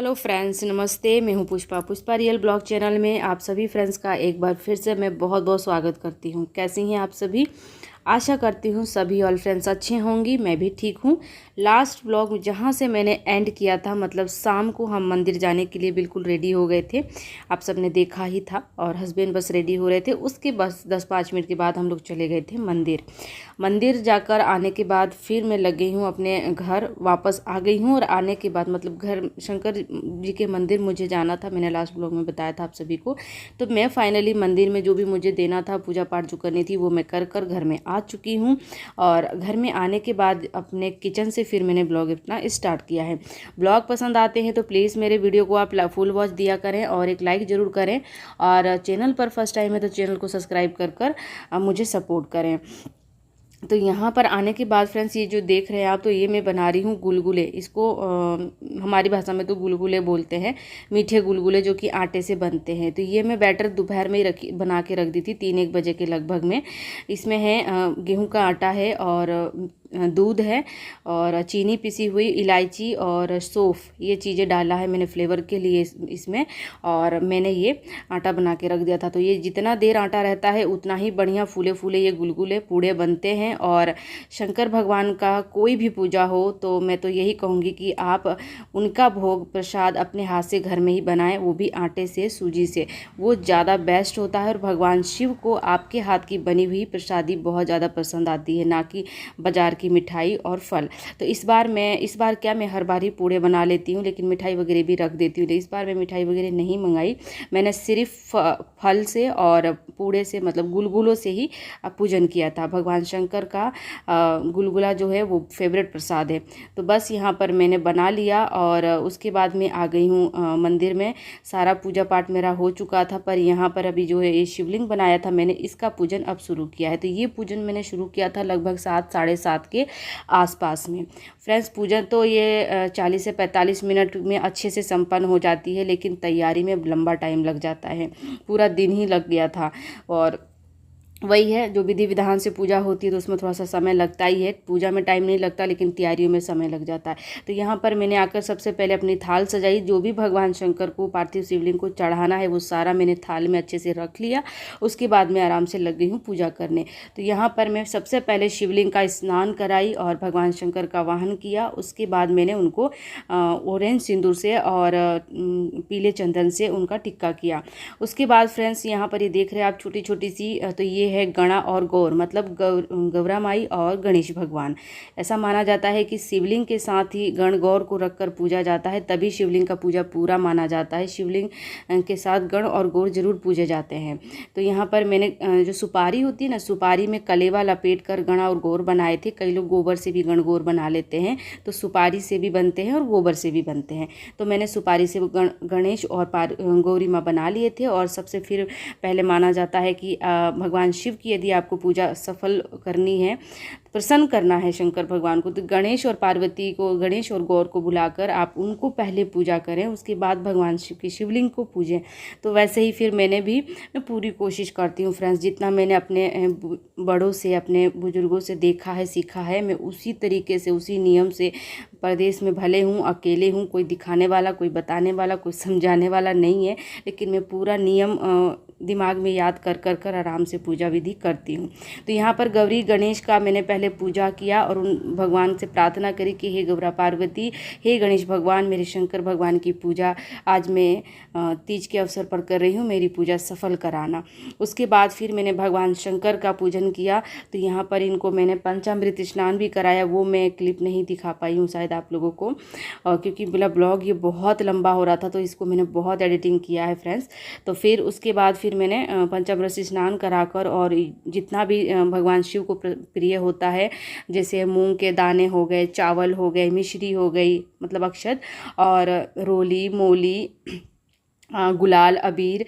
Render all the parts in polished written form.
Hello friends, नमस्ते। मैं हूं पुष्पा रियल ब्लॉग चैनल में आप सभी फ्रेंड्स का एक बार फिर से मैं बहुत बहुत स्वागत करती हूं। कैसी हैं आप सभी? आशा करती हूं सभी ऑल फ्रेंड्स अच्छे होंगी। मैं भी ठीक हूं। लास्ट ब्लॉग जहां से मैंने एंड किया था, मतलब शाम को हम मंदिर जाने के लिए बिल्कुल रेडी हो गए थे। आप सबने देखा ही था और हस्बैंड बस रेडी हो रहे थे। उसके बस 10-5 मिनट के बाद हम लोग चले गए थे मंदिर जाकर आने के बाद फिर मैं लग गई हूँ अपने घर, वापस आ गई हूँ। और आने के बाद मतलब घर शंकर जी के मंदिर मुझे जाना था, मैंने लास्ट ब्लॉग में बताया था आप सभी को। तो मैं फाइनली मंदिर में जो भी मुझे देना था, पूजा पाठ जो करनी थी, वो मैं कर घर में आ चुकी हूँ। और घर में आने के बाद अपने किचन से फिर मैंने ब्लॉग अपना स्टार्ट किया है। ब्लॉग पसंद आते हैं तो प्लीज़ मेरे वीडियो को आप फुल वॉच दिया करें और एक लाइक ज़रूर करें। और चैनल पर फर्स्ट टाइम है तो चैनल को सब्सक्राइब कर मुझे सपोर्ट करें। तो यहाँ पर आने के बाद फ्रेंड्स, ये जो देख रहे हैं आप, तो ये मैं बना रही हूँ गुलगुले। इसको हमारी भाषा में तो गुलगुले बोलते हैं, मीठे गुलगुले जो कि आटे से बनते हैं। तो ये मैं बैटर दोपहर में ही बना के रख दी थी 3-1 बजे के लगभग में। इसमें है गेहूं का आटा है और दूध है और चीनी पिसी हुई, इलायची और सौंफ, ये चीज़ें डाला है मैंने फ्लेवर के लिए इसमें। और मैंने ये आटा बना के रख दिया था। तो ये जितना देर आटा रहता है उतना ही बढ़िया फूले फूले ये गुलगुले पूड़े बनते हैं। और शंकर भगवान का कोई भी पूजा हो तो मैं तो यही कहूँगी कि आप उनका भोग प्रसाद अपने हाथ से घर में ही बनाएं, वो भी आटे से, सूजी से। वो ज़्यादा बेस्ट होता है और भगवान शिव को आपके हाथ की बनी हुई प्रसादी बहुत ज़्यादा पसंद आती है, ना कि बाज़ार की मिठाई और फल। तो इस बार क्या, मैं हर बार ही पूड़े बना लेती हूँ लेकिन मिठाई वगैरह भी रख देती हूँ। इस बार मैं मिठाई वगैरह नहीं मंगाई, मैंने सिर्फ फल से और पूड़े से, मतलब गुलगुलों से ही पूजन किया था। भगवान शंकर का गुलगुला जो है वो फेवरेट प्रसाद है। तो बस यहाँ पर मैंने बना लिया और उसके बाद मैं आ गई हूँ मंदिर में। सारा पूजा पाठ मेरा हो चुका था, पर यहाँ पर अभी जो है ये शिवलिंग बनाया था मैंने, इसका पूजन अब शुरू किया है। तो ये पूजन मैंने शुरू किया था लगभग 7-7:30 के आसपास में। फ्रेंड्स, पूजन तो ये 40 से 45 मिनट में अच्छे से संपन्न हो जाती है, लेकिन तैयारी में लंबा टाइम लग जाता है। पूरा दिन ही लग गया था। और वही है, जो विधि विधान से पूजा होती है तो उसमें थोड़ा सा समय लगता ही है। पूजा में टाइम नहीं लगता लेकिन तैयारियों में समय लग जाता है। तो यहाँ पर मैंने आकर सबसे पहले अपनी थाल सजाई। जो भी भगवान शंकर को, पार्थिव शिवलिंग को चढ़ाना है वो सारा मैंने थाल में अच्छे से रख लिया। उसके बाद मैं आराम से लग गई हूँ पूजा करने। तो यहाँ पर मैं सबसे पहले शिवलिंग का स्नान कराई और भगवान शंकर का वाहन किया। उसके बाद मैंने उनको ऑरेंज सिंदूर से और पीले चंदन से उनका टिक्का किया। उसके बाद फ्रेंड्स, यहाँ पर ये देख रहे हैं आप छोटी छोटी सी, तो ये है गणा और गौर, मतलब गौरा माई और गणेश भगवान। ऐसा माना जाता है कि शिवलिंग के साथ ही गण गौर को रखकर पूजा जाता है, तभी शिवलिंग का पूजा पूरा माना जाता है। शिवलिंग के साथ गण और गौर जरूर पूजे जाते हैं। तो यहाँ पर मैंने जो सुपारी होती है ना, सुपारी में कलेवा लपेट कर गणा और गौर बनाए थे। कई लोग गोबर से भी गण गौर बना लेते हैं, तो सुपारी से भी बनते हैं और गोबर से भी बनते हैं। तो मैंने सुपारी से गणेश और गौरी माँ बना लिए थे। और सबसे फिर पहले माना जाता है कि भगवान शिव की यदि आपको पूजा सफल करनी है, प्रसन्न करना है शंकर भगवान को, तो गणेश और पार्वती को, गणेश और गौर को बुलाकर आप उनको पहले पूजा करें, उसके बाद भगवान शिव की शिवलिंग को पूजें। तो वैसे ही फिर मैं पूरी कोशिश करती हूँ फ्रेंड्स, जितना मैंने अपने बड़ों से, अपने बुजुर्गों से देखा है, सीखा है, मैं उसी तरीके से, उसी नियम से, परदेश में भले हूँ, अकेले हूँ, कोई दिखाने वाला, कोई बताने वाला, कोई समझाने वाला नहीं है, लेकिन मैं पूरा नियम दिमाग में याद कर आराम से पूजा विधि करती हूँ। तो यहाँ पर गौरी गणेश का मैंने पहले पूजा किया और उन भगवान से प्रार्थना करी कि हे गौरा पार्वती, हे गणेश भगवान, मेरे शंकर भगवान की पूजा आज मैं तीज के अवसर पर कर रही हूँ, मेरी पूजा सफल कराना। उसके बाद फिर मैंने भगवान शंकर का पूजन किया। तो यहाँ पर इनको मैंने पंचामृत स्नान भी कराया, वो मैं क्लिप नहीं दिखा पाई हूँ शायद आप लोगों को, क्योंकि मेरा ब्लॉग ये बहुत लंबा हो रहा था, तो इसको मैंने बहुत एडिटिंग किया है फ्रेंड्स। तो फिर उसके बाद फिर मैंने पंचामृत से स्नान कराकर, और जितना भी भगवान शिव को प्रिय होता है, जैसे मूंग के दाने हो गए, चावल हो गए, मिश्री हो गई, मतलब अक्षत, और रोली, मोली, गुलाल, अबीर,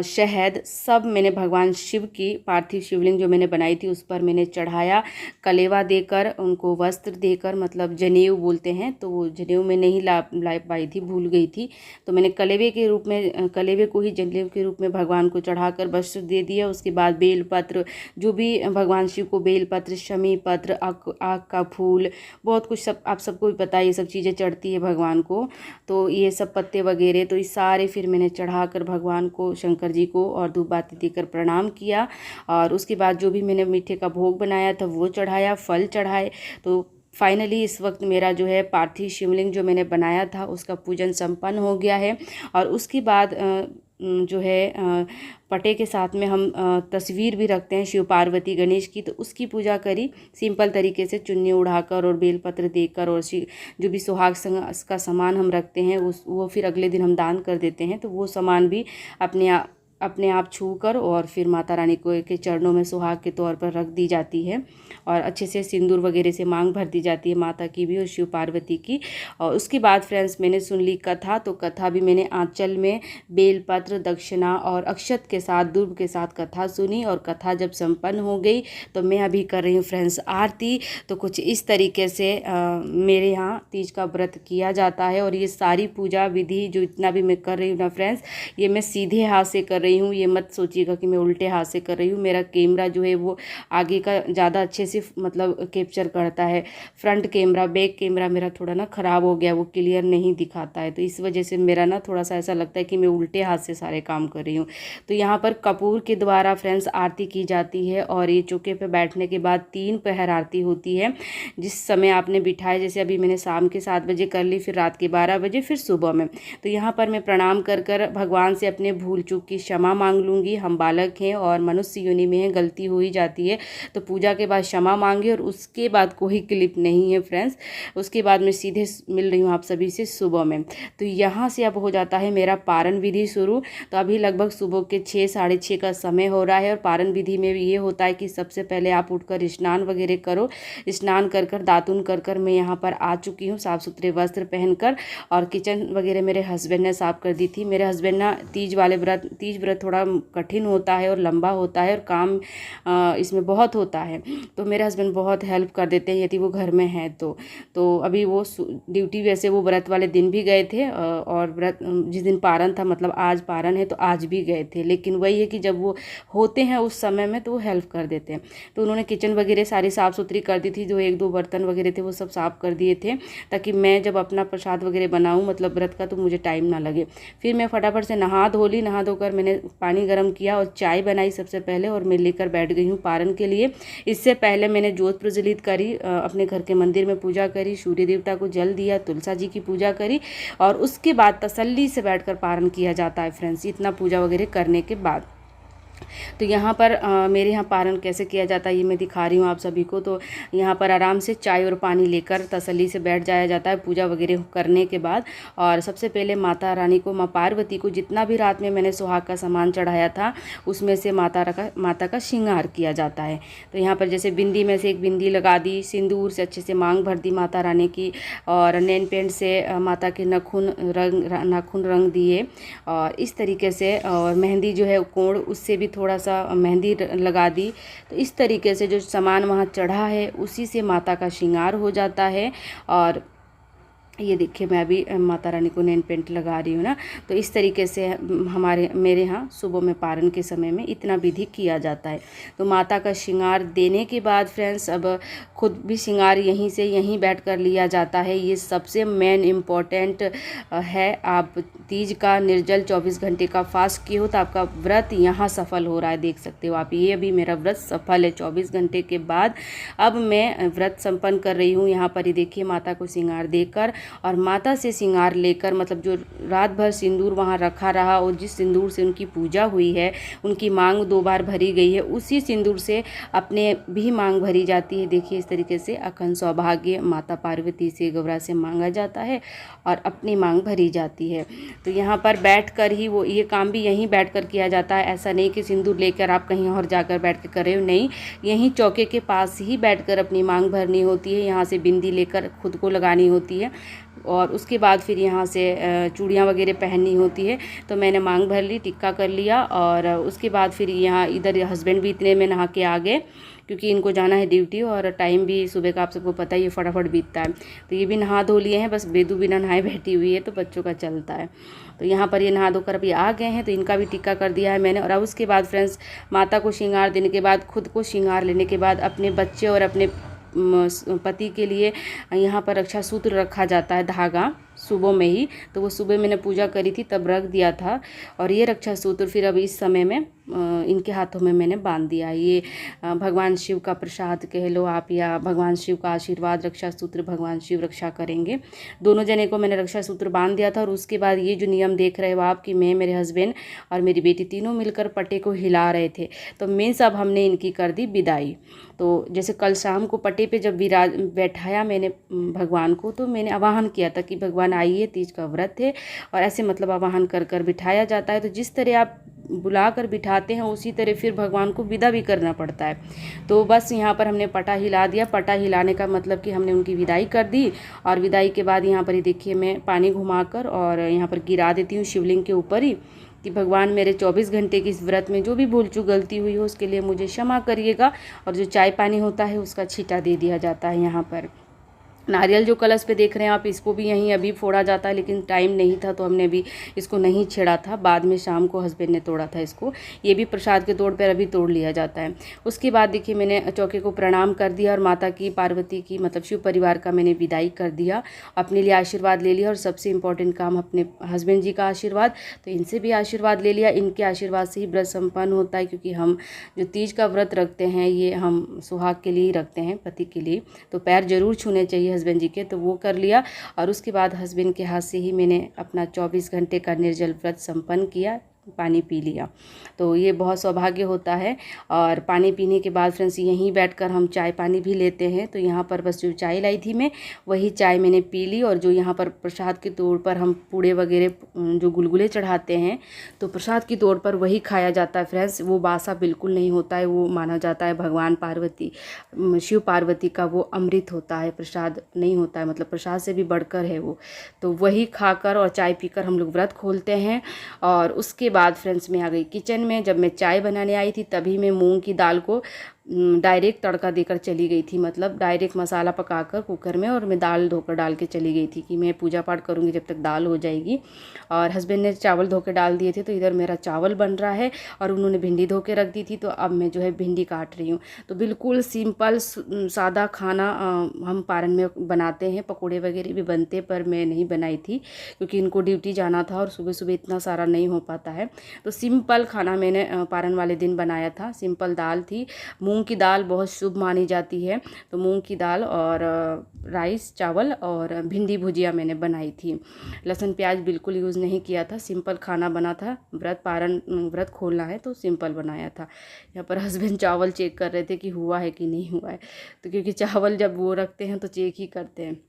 शहद सब मैंने भगवान शिव की पार्थिव शिवलिंग जो मैंने बनाई थी उस पर मैंने चढ़ाया। कलेवा देकर, उनको वस्त्र देकर, मतलब जनेऊ बोलते हैं, तो वो जनेऊ में नहीं ला पाई थी, भूल गई थी, तो मैंने कलेवे के रूप में, कलेवे को ही जनेऊ के रूप में भगवान को चढ़ाकर वस्त्र दे दिया। उसके बाद बेलपत्र, जो भी भगवान शिव को बेलपत्र, शमी पत्र, आक का फूल, बहुत कुछ, सब आप सबको भी पता है ये सब चीज़ें चढ़ती है भगवान को, तो ये सब पत्ते वगैरह, तो ये सारे फिर मैंने चढ़ाकर भगवान को, शंकर जी को, और धूप बाती देकर प्रणाम किया। और उसके बाद जो भी मैंने मीठे का भोग बनाया था वो चढ़ाया, फल चढ़ाए। तो फाइनली इस वक्त मेरा जो है पार्थिव शिवलिंग जो मैंने बनाया था उसका पूजन संपन्न हो गया है। और उसके बाद जो है पटे के साथ में हम तस्वीर भी रखते हैं शिव पार्वती गणेश की, तो उसकी पूजा करी सिंपल तरीके से, चुन्नी उड़ाकर और बेलपत्र देकर, और जो भी सुहाग का सामान हम रखते हैं वो फिर अगले दिन हम दान कर देते हैं, तो वो सामान भी अपने आप छू कर और फिर माता रानी को के चरणों में सुहाग के तौर पर रख दी जाती है। और अच्छे से सिंदूर वगैरह से मांग भर दी जाती है माता की भी और शिव पार्वती की। और उसके बाद फ्रेंड्स मैंने सुन ली कथा, तो कथा भी मैंने आंचल में बेलपत्र, दक्षिणा और अक्षत के साथ, दूब के साथ कथा सुनी। और कथा जब संपन्न हो गई तो मैं अभी कर रही हूँ फ्रेंड्स आरती। तो कुछ इस तरीके से मेरे यहाँ तीज का व्रत किया जाता है। और ये सारी पूजा विधि जो इतना भी मैं कर रही हूँ ना फ्रेंड्स, ये मैं सीधे हाथ से कर रही हूँ, ये मत सोचिएगा कि मैं उल्टे हाथ से कर रही हूँ। मेरा कैमरा जो है वो आगे का ज़्यादा अच्छे से मतलब कैप्चर करता है, फ्रंट कैमरा, बैक कैमरा मेरा थोड़ा ना ख़राब हो गया, वो क्लियर नहीं दिखाता है, तो इस वजह से मेरा ना थोड़ा सा ऐसा लगता है कि मैं उल्टे हाथ से सारे काम कर रही हूँ। तो यहाँ पर कपूर के द्वारा फ्रेंड्स आरती की जाती है। और ये चौके पे बैठने के बाद 3 पहर आरती होती है, जिस समय आपने बिठाए, जैसे अभी मैंने शाम के 7 बजे कर ली, फिर रात के 12 बजे, फिर सुबह में। तो यहाँ पर मैं प्रणाम कर भगवान से अपने भूल चूक की क्षमा मांग लूँगी। हम बालक हैं और मनुष्य योनि में है, गलती हो ही जाती है, तो पूजा के बाद क्षमा मांगे। और उसके बाद कोई क्लिप नहीं है फ्रेंड्स, उसके बाद मैं सीधे मिल रही हूँ आप सभी से सुबह में। तो यहाँ से अब हो जाता है मेरा पारण विधि शुरू। तो अभी लगभग सुबह के 6, साढ़े 6 का समय हो रहा है। और पारण विधि में भी ये होता है कि सबसे पहले आप उठकर स्नान वगैरह करो। स्नान कर दातुन कर मैं यहाँ पर आ चुकी हूँ साफ़ सुथरे वस्त्र पहनकर। और किचन वगैरह मेरे हस्बैंड ने साफ़ कर दी थी। मेरे हस्बैंड ना तीज व्रत थोड़ा कठिन होता है और लंबा होता है और काम इसमें बहुत होता है, तो मेरे हस्बैंड बहुत हेल्प कर देते हैं यदि वो घर में हैं तो अभी वो ड्यूटी, वैसे वो व्रत वाले दिन भी गए थे और व्रत जिस दिन पारण था, मतलब आज पारण है तो आज भी गए थे। लेकिन वही है कि जब वो होते हैं उस समय में तो वो हेल्प कर देते हैं। तो उन्होंने किचन वगैरह सारी साफ़ सुथरी कर दी थी, जो 1-2 बर्तन वगैरह थे वो सब साफ़ कर दिए थे, ताकि मैं जब अपना प्रसाद वगैरह बनाऊँ मतलब व्रत का, तो मुझे टाइम ना लगे। फिर मैं फटाफट से नहा धोकर मैंने पानी गर्म किया और चाय बनाई सबसे पहले, और मैं लेकर बैठ गई हूँ पारण के लिए। इससे पहले मैंने ज्योत प्रज्वलित करी, अपने घर के मंदिर में पूजा करी, सूर्य देवता को जल दिया, तुलसा जी की पूजा करी, और उसके बाद तसल्ली से बैठकर पारण किया जाता है फ्रेंड्स, इतना पूजा वगैरह करने के बाद। तो यहाँ पर मेरे यहाँ पारण कैसे किया जाता है ये मैं दिखा रही हूँ आप सभी को। तो यहाँ पर आराम से चाय और पानी लेकर तसल्ली से बैठ जाया जाता है पूजा वगैरह करने के बाद। और सबसे पहले माता रानी को, माँ पार्वती को, जितना भी रात में मैंने सुहाग का सामान चढ़ाया था उसमें से माता का श्रृंगार किया जाता है। तो यहाँ पर जैसे बिंदी में से एक बिंदी लगा दी, सिंदूर से अच्छे से मांग भर दी माता रानी की, और नेल पेंट से माता के नाखून रंग दिए, और इस तरीके से, और मेहंदी जो है कोण, उससे भी थोड़ा सा मेहंदी लगा दी। तो इस तरीके से जो सामान वहाँ चढ़ा है उसी से माता का श्रृंगार हो जाता है। और ये देखिए मैं अभी माता रानी को नेल पेंट लगा रही हूँ ना। तो इस तरीके से मेरे यहाँ सुबह में पारण के समय में इतना विधि किया जाता है। तो माता का श्रृंगार देने के बाद फ्रेंड्स अब खुद भी श्रृंगार यहीं बैठ कर लिया जाता है। ये सबसे मेन इम्पॉर्टेंट है। आप तीज का निर्जल 24 घंटे का फास्ट किए हो तो आपका व्रत यहाँ सफल हो रहा है, देख सकते हो आप। ये अभी मेरा व्रत सफल है 24 घंटे के बाद। अब मैं व्रत संपन्न कर रही हूँ। यहाँ पर ही देखिए माता को श्रृंगार देकर और माता से श्रृंगार लेकर, मतलब जो रात भर सिंदूर वहाँ रखा रहा और जिस सिंदूर से उनकी पूजा हुई है, उनकी मांग 2 बार भरी गई है, उसी सिंदूर से अपने भी मांग भरी जाती है। देखिए इस तरीके से अखंड सौभाग्य माता पार्वती से, गौरा से मांगा जाता है और अपनी मांग भरी जाती है। तो यहाँ पर बैठकर ही ये काम भी यहीं बैठकर किया जाता है। ऐसा नहीं कि सिंदूर लेकर आप कहीं और जाकर बैठ के कर रहे हो, नहीं, यहीं चौके के पास ही बैठकर अपनी मांग भरनी होती है। यहाँ से बिंदी लेकर खुद को लगानी होती है। और उसके बाद फिर यहाँ से चूड़ियाँ वगैरह पहननी होती है। तो मैंने मांग भर ली, टिक्का कर लिया, और उसके बाद फिर यहाँ इधर हस्बैंड भी इतने में नहा के आ गए, क्योंकि इनको जाना है ड्यूटी और टाइम भी सुबह का आप सबको पता ही है फटाफट बीतता है। तो ये भी नहा धो लिए हैं, बस बेदू बिना नहाए बैठी हुई है, तो बच्चों का चलता है। तो यहाँ पर ये नहा धोकर अभी आ गए हैं, तो इनका भी टिक्का कर दिया है मैंने। और अब उसके बाद फ्रेंड्स, माता को श्रृंगार देने के बाद, खुद को श्रृंगार लेने के बाद, अपने बच्चे और अपने पति के लिए यहाँ पर रक्षा सूत्र रखा जाता है, धागा, सुबह में ही। तो वो सुबह मैंने पूजा करी थी तब रख दिया था, और ये रक्षा सूत्र फिर अब इस समय में इनके हाथों में मैंने बांध दिया। ये भगवान शिव का प्रसाद कह लो आप, या भगवान शिव का आशीर्वाद, रक्षा सूत्र भगवान शिव रक्षा करेंगे। दोनों जने को मैंने रक्षा सूत्र बांध दिया था। और उसके बाद ये जो नियम देख रहे हो आप, कि मैं, मेरे हस्बैंड और मेरी बेटी तीनों मिलकर पट्टे को हिला रहे थे। तो मीन्स अब हमने इनकी कर दी विदाई। तो जैसे कल शाम को पट्टे पे जब बैठाया मैंने भगवान को, तो मैंने आवाहन किया था कि भगवान आइए, तीज का व्रत है, और ऐसे मतलब आवाहन कर कर बिठाया जाता है। तो जिस तरह आप बुला कर बिठाते हैं, उसी तरह फिर भगवान को विदा भी करना पड़ता है। तो बस यहाँ पर हमने पटा हिला दिया। पटा हिलाने का मतलब कि हमने उनकी विदाई कर दी। और विदाई के बाद यहाँ पर ही देखिए, मैं पानी घुमाकर और यहाँ पर गिरा देती हूँ शिवलिंग के ऊपर ही, कि भगवान मेरे 24 घंटे की इस व्रत में जो भी भूल चूक गलती हुई हो उसके लिए मुझे क्षमा करिएगा। और जो चाय पानी होता है उसका छींटा दे दिया जाता है। यहाँ पर नारियल जो कलश पे देख रहे हैं आप, इसको भी यहीं अभी फोड़ा जाता है, लेकिन टाइम नहीं था तो हमने भी इसको नहीं छेड़ा था। बाद में शाम को हस्बैंड ने तोड़ा था इसको। ये भी प्रसाद के तौर पर अभी तोड़ लिया जाता है। उसके बाद देखिए, मैंने चौके को प्रणाम कर दिया, और माता की, पार्वती की, मतलब शिव परिवार का मैंने विदाई कर दिया, अपने लिए आशीर्वाद ले लिया। और सबसे इम्पोर्टेंट काम, अपने हस्बैंड जी का आशीर्वाद, तो इनसे भी आशीर्वाद ले लिया। इनके आशीर्वाद से ही व्रत संपन्न होता है, क्योंकि हम जो तीज का व्रत रखते हैं ये हम सुहाग के लिए ही रखते हैं, पति के लिए। तो पैर जरूर छूने चाहिए हस्बैंड जी के, तो वो कर लिया। और उसके बाद हस्बैंड के हाथ से ही मैंने अपना 24 घंटे का निर्जल व्रत संपन्न किया, पानी पी लिया। तो ये बहुत सौभाग्य होता है। और पानी पीने के बाद फ्रेंड्स, यहीं बैठकर हम चाय पानी भी लेते हैं। तो यहाँ पर बस जो चाय लाई थी मैं, वही चाय मैंने पी ली। और जो यहाँ पर प्रसाद के तौर पर हम पूड़े वगैरह जो गुलगुले चढ़ाते हैं, तो प्रसाद के तौर पर वही खाया जाता है फ्रेंड्स। वो बासा बिल्कुल नहीं होता है, वो माना जाता है भगवान पार्वती, शिव पार्वती का वो अमृत होता है, प्रसाद नहीं होता है, मतलब प्रसाद से भी बढ़कर है वो। तो वही खाकर और चाय पीकर हम लोग व्रत खोलते हैं। और उसके बाद फ्रेंड्स, मैं आ गई किचन में। जब मैं चाय बनाने आई थी तभी मैं मूंग की दाल को डायरेक्ट तड़का देकर चली गई थी, मतलब डायरेक्ट मसाला पकाकर कुकर में, और मैं दाल धोकर डाल के चली गई थी कि मैं पूजा पाठ करूँगी जब तक दाल हो जाएगी। और हस्बैंड ने चावल धो के डाल दिए थे, तो इधर मेरा चावल बन रहा है, और उन्होंने भिंडी धो के रख दी थी, तो अब मैं जो है भिंडी काट रही हूँ। तो बिल्कुल सिंपल सादा खाना हम पारन में बनाते हैं। पकौड़े वगैरह भी बनते, पर मैं नहीं बनाई थी क्योंकि इनको ड्यूटी जाना था और सुबह सुबह इतना सारा नहीं हो पाता है। तो सिंपल खाना मैंने पारन वाले दिन बनाया था। सिंपल दाल थी, मूंग की दाल बहुत शुभ मानी जाती है, तो मूंग की दाल और राइस, चावल और भिंडी भुजिया मैंने बनाई थी। लहसुन प्याज बिल्कुल यूज़ नहीं किया था, सिंपल खाना बना था। व्रत खोलना है तो सिंपल बनाया था। यहाँ पर हस्बैंड चावल चेक कर रहे थे कि हुआ है कि नहीं हुआ है, तो क्योंकि चावल जब वो रखते हैं तो चेक ही करते हैं,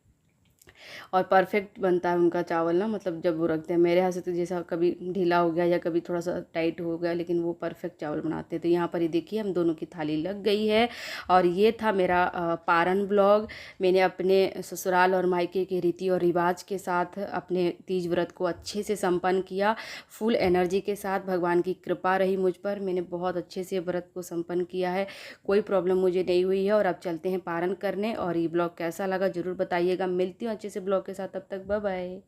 और परफेक्ट बनता है उनका चावल ना, मतलब जब वो रखते हैं। मेरे हाथ से तो जैसा कभी ढीला हो गया या कभी थोड़ा सा टाइट हो गया, लेकिन वो परफेक्ट चावल बनाते हैं। तो यहाँ पर ही देखिए, हम दोनों की थाली लग गई है। और ये था मेरा पारन ब्लॉग। मैंने अपने ससुराल और मायके के रीति और रिवाज के साथ अपने तीज व्रत को अच्छे से संपन्न किया, फुल एनर्जी के साथ। भगवान की कृपा रही मुझ पर, मैंने बहुत अच्छे से व्रत को संपन्न किया है, कोई प्रॉब्लम मुझे नहीं हुई है। और अब चलते हैं पारन करने। और ये ब्लॉग कैसा लगा ज़रूर बताइएगा। मिलती हूँ अच्छे से ब्लॉग के साथ, तब तक बाय बाय।